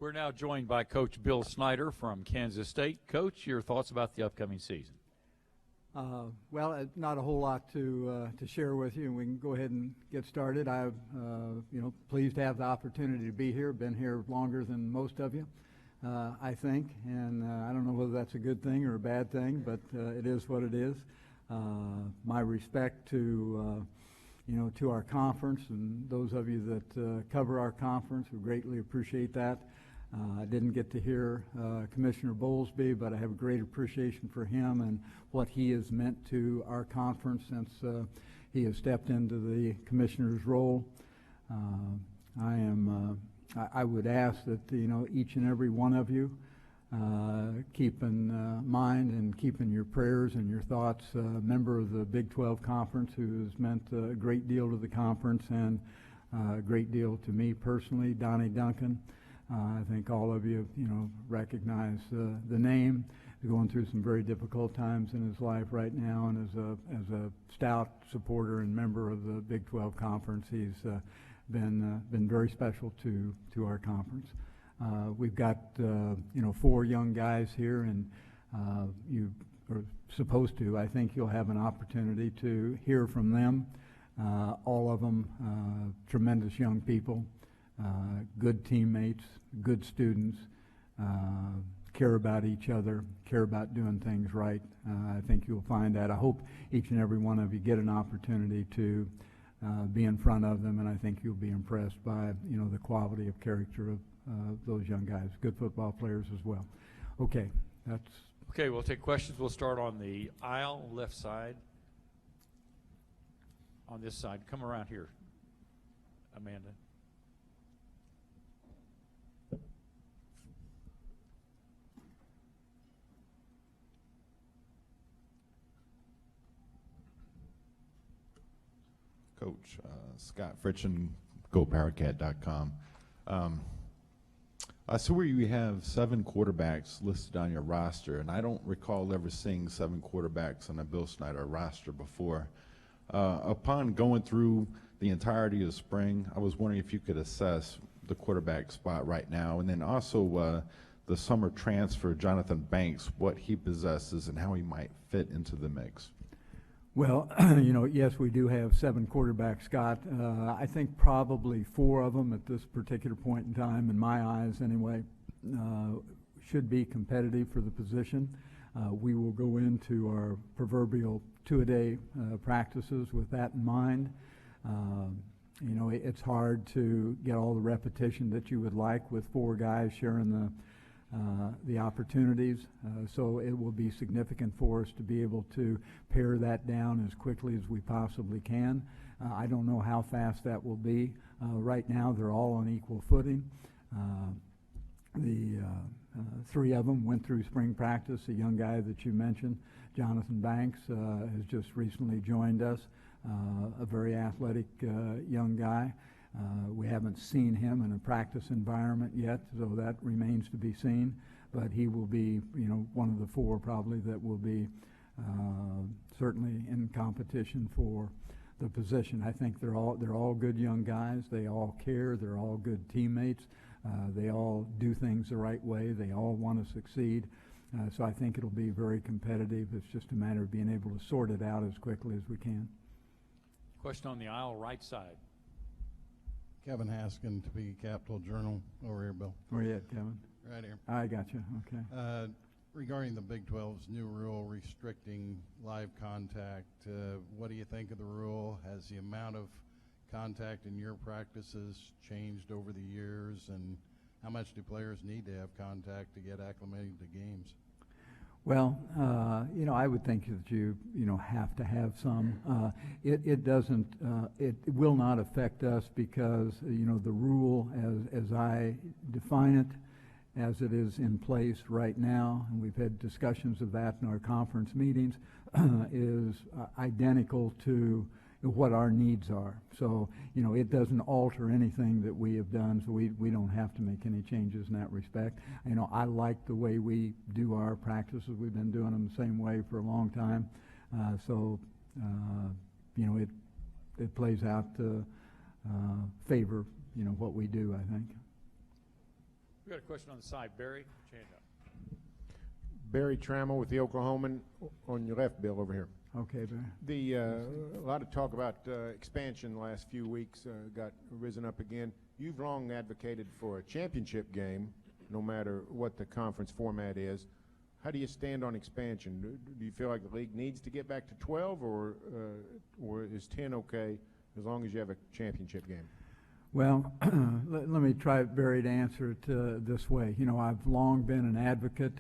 We're now joined by Coach Bill Snyder from Kansas State. Coach, your thoughts about the upcoming season? Well, not a whole lot to share with you, and we can go ahead and get started. I'm, pleased to have the opportunity to be here. Been here longer than most of you, I think, and I don't know whether that's a good thing or a bad thing, but it is what it is. My respect to to our conference and those of you that cover our conference. We greatly appreciate that. I didn't get to hear Commissioner Bowlesby, but I have a great appreciation for him and what he has meant to our conference since he has stepped into the commissioner's role. I would ask that each and every one of you keep in mind and keep in your prayers and your thoughts a member of the Big 12 Conference who has meant a great deal to the conference and a great deal to me personally, Donnie Duncan. I think all of you, recognize the name. He's going through some very difficult times in his life right now, and as a stout supporter and member of the Big 12 Conference, he's been very special to our conference. We've got 4 young guys here, and you are supposed to. I think you'll have an opportunity to hear from them. All of them tremendous young people. Good teammates, good students, care about each other, care about doing things right. I think you'll find that. I hope each and every one of you get an opportunity to be in front of them, and I think you'll be impressed by the quality of character of those young guys. Good football players as well. Okay, that's... Okay, we'll take questions. We'll start on the aisle, left side. On this side. Come around here, Amanda. Coach Scott Fritchen, GoPowerCat.com. I saw where you have 7 quarterbacks listed on your roster, and I don't recall ever seeing 7 quarterbacks on a Bill Snyder roster before. Upon going through the entirety of spring, I was wondering if you could assess the quarterback spot right now, and then also the summer transfer, Jonathan Banks, what he possesses and how he might fit into the mix. Well, yes, we do have 7 quarterbacks, Scott. I think probably 4 of them at this particular point in time, in my eyes anyway, should be competitive for the position. We will go into our proverbial 2-a-day practices with that in mind. It's hard to get all the repetition that you would like with 4 guys sharing the opportunities, so it will be significant for us to be able to pare that down as quickly as we possibly can. I don't know how fast that will be. Right now they're all on equal footing. The 3 of them went through spring practice. A young guy that you mentioned, Jonathan Banks, has just recently joined us, a very athletic young guy. We haven't seen him in a practice environment yet, so that remains to be seen. But he will be, one of the 4 probably that will be certainly in competition for the position. I think they're all good young guys. They all care. They're all good teammates. They all do things the right way. They all want to succeed. So I think it'll be very competitive. It's just a matter of being able to sort it out as quickly as we can. Question on the aisle, right side. Kevin Haskin to be Capital Journal. Over here, Bill. Where you at, Kevin? Right here. I got you. Okay. Regarding the Big 12's new rule restricting live contact, what do you think of the rule? Has the amount of contact in your practices changed over the years, and how much do players need to have contact to get acclimated to games? Well, I would think that you have to have some. It doesn't. It will not affect us because the rule, as I define it, as it is in place right now, and we've had discussions of that in our conference meetings, is identical to what our needs are. So, it doesn't alter anything that we have done, so we don't have to make any changes in that respect. I like the way we do our practices. We've been doing them the same way for a long time. It plays out to favor, what we do, I think. We got a question on the side. Barry, put your hand up. Barry Trammell with the Oklahoman on your left, Bill, over here. Okay, Barry. A lot of talk about expansion the last few weeks got risen up again. You've long advocated for a championship game, no matter what the conference format is. How do you stand on expansion? Do you feel like the league needs to get back to 12, or is 10 okay as long as you have a championship game? Well, let me try, Barry, to answer it this way. You know, I've long been an advocate,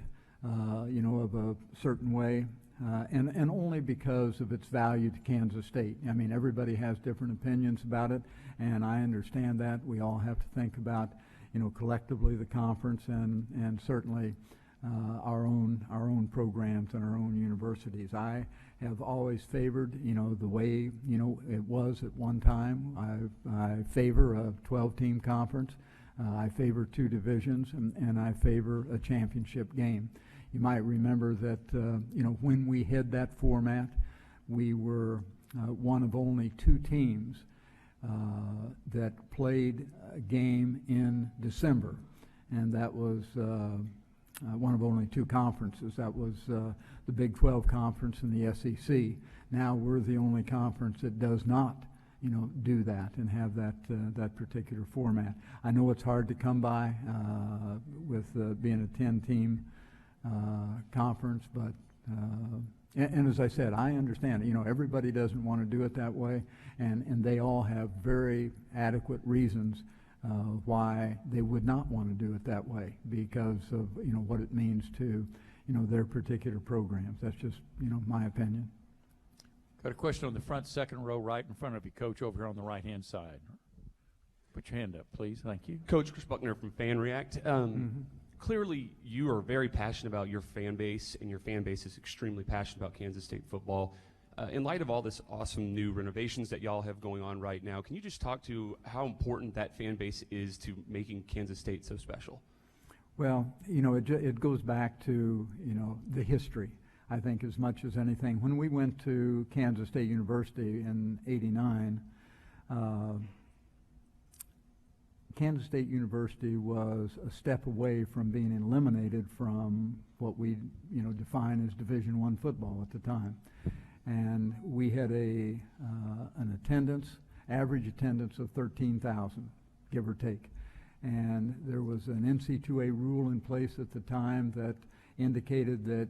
of a certain way, and only because of its value to Kansas State. I mean, everybody has different opinions about it, and I understand that. We all have to think about, collectively the conference and certainly our own programs and our own universities. I have always favored, the way, it was at one time. I favor a 12-team conference. I favor 2 divisions, and I favor a championship game. You might remember that, when we had that format, we were one of only 2 teams that played a game in December, and that was one of only 2 conferences. That was the Big 12 conference and the SEC. Now we're the only conference that does not, do that and have that particular format. I know it's hard to come by with being a 10-team conference, but and as I said, I understand. Everybody doesn't want to do it that way, and they all have very adequate reasons why they would not want to do it that way because of what it means to their particular programs. That's just my opinion. Got a question on the front second row right in front of you, Coach, over here on the right-hand side. Put your hand up, please. Thank you. Coach Chris Buckner from Fan React. Clearly, you are very passionate about your fan base, and your fan base is extremely passionate about Kansas State football. In light of all this awesome new renovations that y'all have going on right now, can you just talk to how important that fan base is to making Kansas State so special? Well, it goes back to, the history, I think, as much as anything. When we went to Kansas State University in '89, Kansas State University was a step away from being eliminated from what we, define as Division I football at the time. And we had an average attendance of 13,000, give or take. And there was an NC2A rule in place at the time that indicated that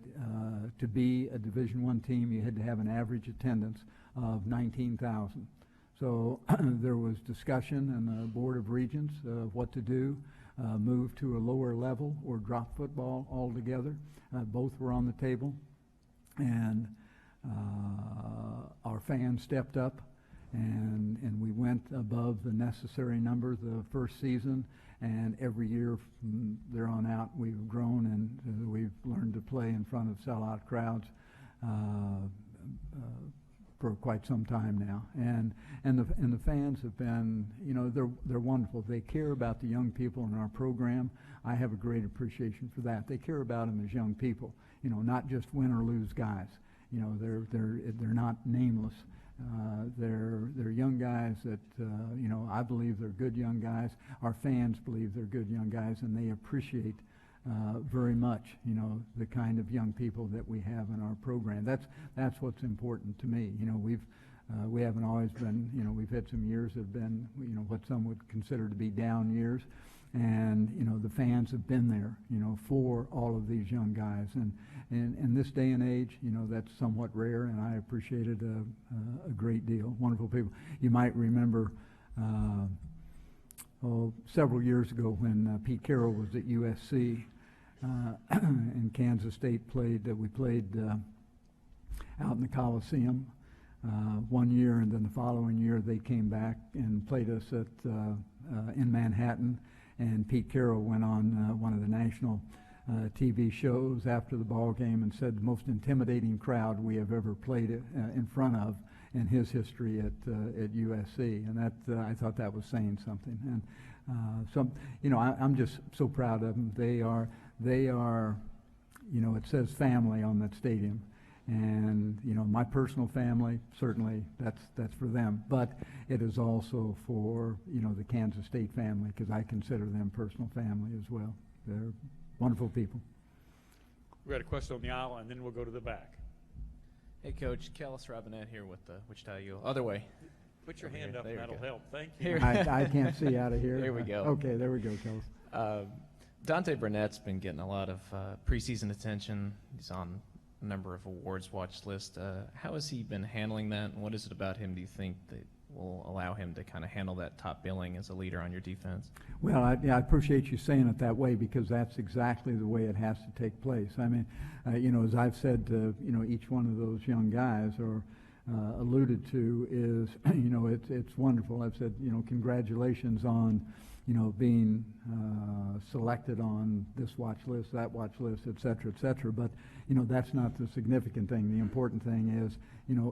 to be a Division I team, you had to have an average attendance of 19,000. So there was discussion in the Board of Regents of what to do, move to a lower level or drop football altogether. Both were on the table, and our fans stepped up, and we went above the necessary number the first season, and every year from there on out we've grown, and we've learned to play in front of sellout crowds for quite some time now, and the fans have been, they're wonderful. They care about the young people in our program. I have a great appreciation for that. They care about them as young people, not just win or lose guys. They're not nameless. They're young guys that I believe they're good young guys. Our fans believe they're good young guys, and they appreciate very much, the kind of young people that we have in our program. That's what's important to me. We haven't always been, we've had some years that have been, what some would consider to be down years, and the fans have been there, for all of these young guys. And in this day and age, that's somewhat rare, and I appreciate it a great deal. Wonderful people. You might remember. Several years ago when Pete Carroll was at USC and Kansas State played, we played out in the Coliseum one year, and then the following year they came back and played us in Manhattan, and Pete Carroll went on one of the national TV shows after the ball game and said the most intimidating crowd we have ever played in front of in his history at USC, and that I thought that was saying something. And I'm just so proud of them. They are, it says family on that stadium, and my personal family, certainly that's for them, but it is also for the Kansas State family, because I consider them personal family as well. they're wonderful people. We got a question on the aisle, and then we'll go to the back. Hey, Coach. Kellis Robinette here with the Wichita Eagle. Other way. Put your Over hand here. up, There and we that'll go. help. Thank you. Here. I can't see out of here. There we go. Okay, there we go, Kellis. Dante Burnett's been getting a lot of preseason attention. He's on a number of awards watch list. How has he been handling that, and what is it about him, do you think, that will allow him to kind of handle that top billing as a leader on your defense? Well, I appreciate you saying it that way, because that's exactly the way it has to take place. I mean, as I've said to, each one of those young guys, or alluded to, is, it's wonderful. I've said, congratulations on, being selected on this watch list, that watch list, et cetera, et cetera. But, that's not the significant thing. The important thing is,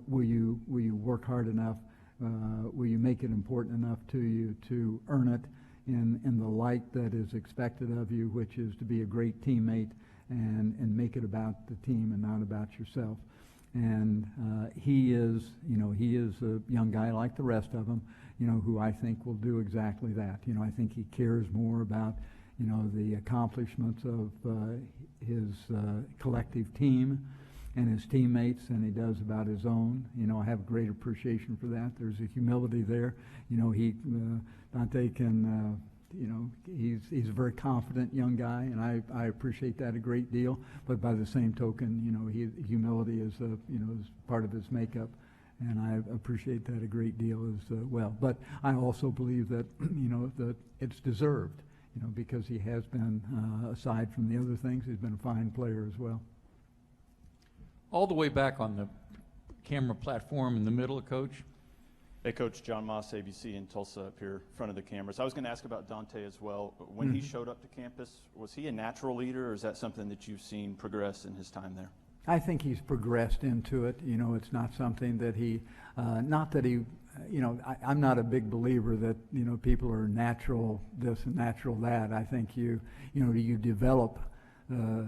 will you work hard enough? Will you make it important enough to you to earn it in the light that is expected of you, which is to be a great teammate and make it about the team and not about yourself. And he is a young guy like the rest of them, who I think will do exactly that. I think he cares more about, the accomplishments of his collective team and his teammates than he does about his own. I have great appreciation for that. There's a humility there. Dante can, he's a very confident young guy, and I appreciate that a great deal. But by the same token, humility is is part of his makeup, and I appreciate that a great deal as well. But I also believe that that it's deserved, because he has been, aside from the other things, he's been a fine player as well. All the way back on the camera platform in the middle, Coach. Hey, Coach, John Moss, ABC in Tulsa, up here in front of the cameras. I was going to ask about Dante as well. When he showed up to campus, was he a natural leader, or is that something that you've seen progress in his time there? I think he's progressed into it. It's not something that he, not that he, I'm not a big believer that, people are natural this and natural that. I think you develop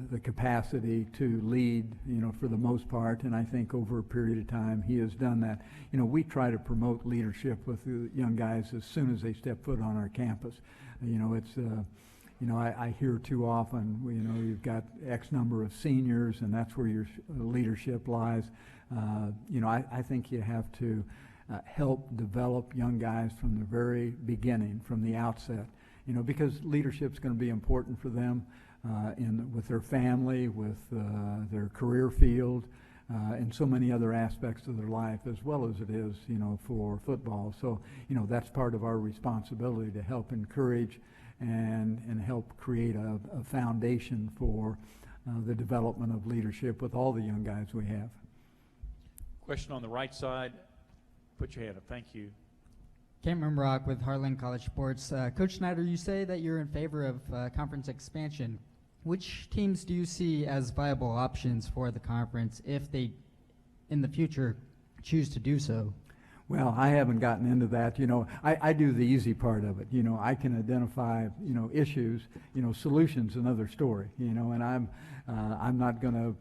the capacity to lead, for the most part, and I think over a period of time he has done that. We try to promote leadership with the young guys as soon as they step foot on our campus. I hear too often, you've got X number of seniors, and that's where your leadership lies. I think you have to help develop young guys from the very beginning, from the outset, because leadership's going to be important for them. With their family, with their career field, and so many other aspects of their life, as well as it is, for football. So, that's part of our responsibility, to help encourage and help create a foundation for the development of leadership with all the young guys we have. Question on the right side. Put your hand up. Thank you. Cameron Brock with Harlan College Sports. Coach Snyder, you say that you're in favor of conference expansion. Which teams do you see as viable options for the conference if they, in the future, choose to do so? Well, I haven't gotten into that. I do the easy part of it. I can identify, issues. Solutions, another story. And I'm not going to,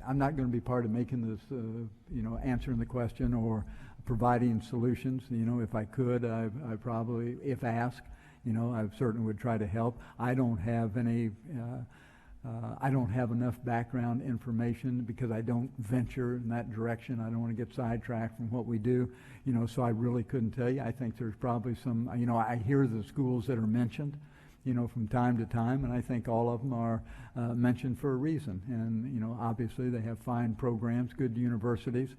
I'm not going to be part of making this, answering the question or providing solutions. If I could, I probably, if asked, I certainly would try to help. I don't have any, I don't have enough background information, because I don't venture in that direction. I don't want to get sidetracked from what we do, so I really couldn't tell you. I think there's probably some, I hear the schools that are mentioned, from time to time, and I think all of them are mentioned for a reason. And, obviously they have fine programs, good universities.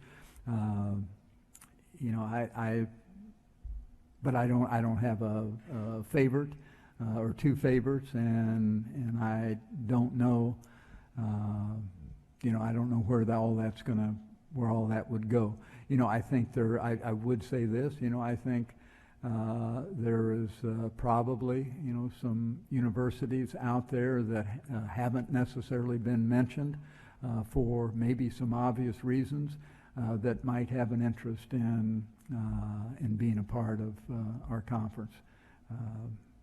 But I don't have a favorite or two favorites, and I don't know, I don't know where where all that would go. I think I would say this, I think there is probably, some universities out there that haven't necessarily been mentioned for maybe some obvious reasons, that might have an interest in being a part of our conference.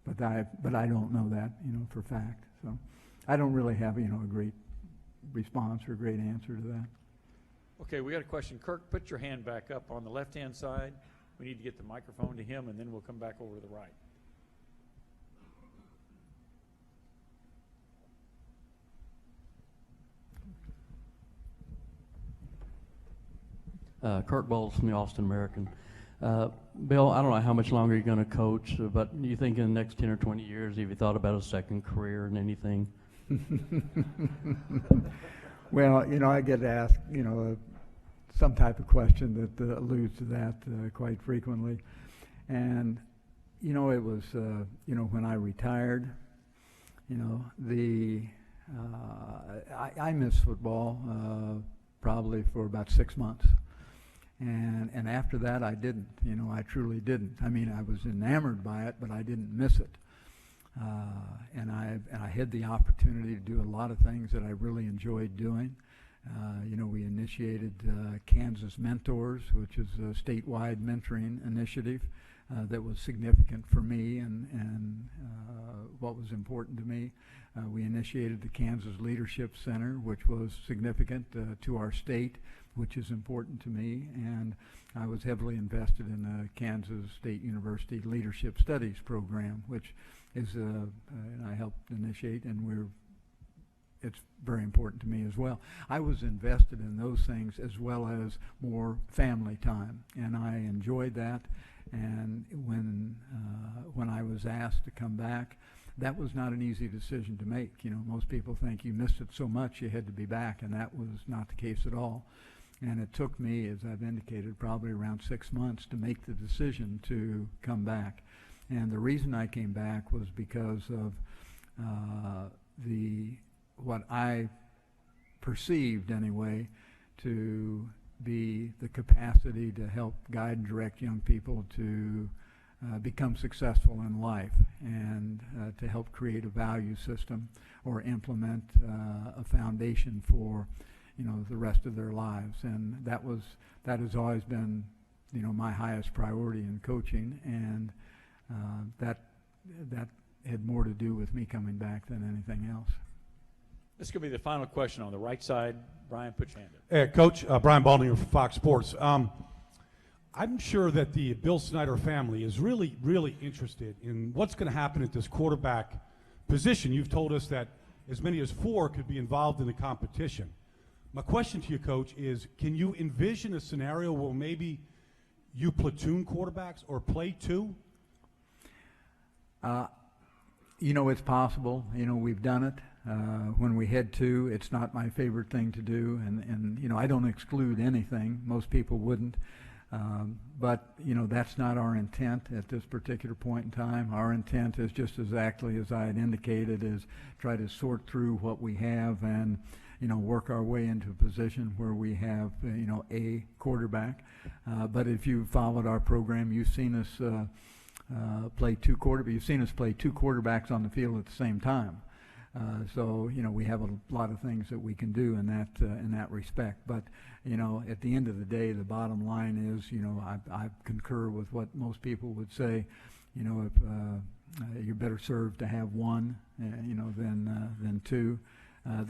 But I don't know that, for fact. So I don't really have, a great response or a great answer to that. Okay, we got a question. Kirk, put your hand back up on the left-hand side. We need to get the microphone to him, and then we'll come back over to the right. Kirk Bowles from the Austin American. Bill, I don't know how much longer you're going to coach, but you think in the next 10 or 20 years, have you thought about a second career in anything? Well, I get asked, some type of question that alludes to that quite frequently. And, it was, when I retired, I missed football probably for about 6 months. And after that, I didn't. I truly didn't. I mean, I was enamored by it, but I didn't miss it. And I had the opportunity to do a lot of things that I really enjoyed doing. We initiated Kansas Mentors, which is a statewide mentoring initiative that was significant for me and what was important to me. We initiated the Kansas Leadership Center, which was significant to our state, which is important to me, and I was heavily invested in the Kansas State University Leadership Studies program, which is I helped initiate, and it's very important to me as well. I was invested in those things as well as more family time, and I enjoyed that. And when I was asked to come back, that was not an easy decision to make. Most people think you missed it so much you had to be back, and that was not the case at all. And it took me, as I've indicated, probably around 6 months to make the decision to come back. And the reason I came back was because of what I perceived anyway to be the capacity to help guide and direct young people to become successful in life and to help create a value system or implement a foundation for the rest of their lives. And that has always been my highest priority in coaching, and that had more to do with me coming back than anything else. This could be the final question on the right side. Brian, put your hand up. Hey, Coach, Brian Baldinger from Fox Sports. I'm sure that the Bill Snyder family is really, really interested in what's going to happen at this quarterback position. You've told us that as many as 4 could be involved in the competition. My question to you, Coach, is can you envision a scenario where maybe you platoon quarterbacks or play 2? It's possible. We've done it. When we had 2, it's not my favorite thing to do, and I don't exclude anything. Most people wouldn't. But that's not our intent at this particular point in time. Our intent is just exactly as I had indicated, is try to sort through what we have and work our way into a position where we have a quarterback. But if you followed our program, you've seen us play 2 quarterbacks. You've seen us play 2 quarterbacks on the field at the same time. So we have a lot of things that we can do in that respect. But at the end of the day, the bottom line is I concur with what most people would say. If you're better served to have 1, than 2.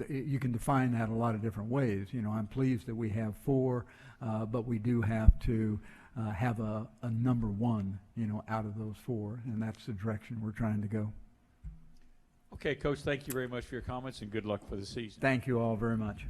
You can define that a lot of different ways. I'm pleased that we have 4, but we do have to have a number 1, out of those 4, and that's the direction we're trying to go. Okay, Coach, thank you very much for your comments, and good luck for the season. Thank you all very much.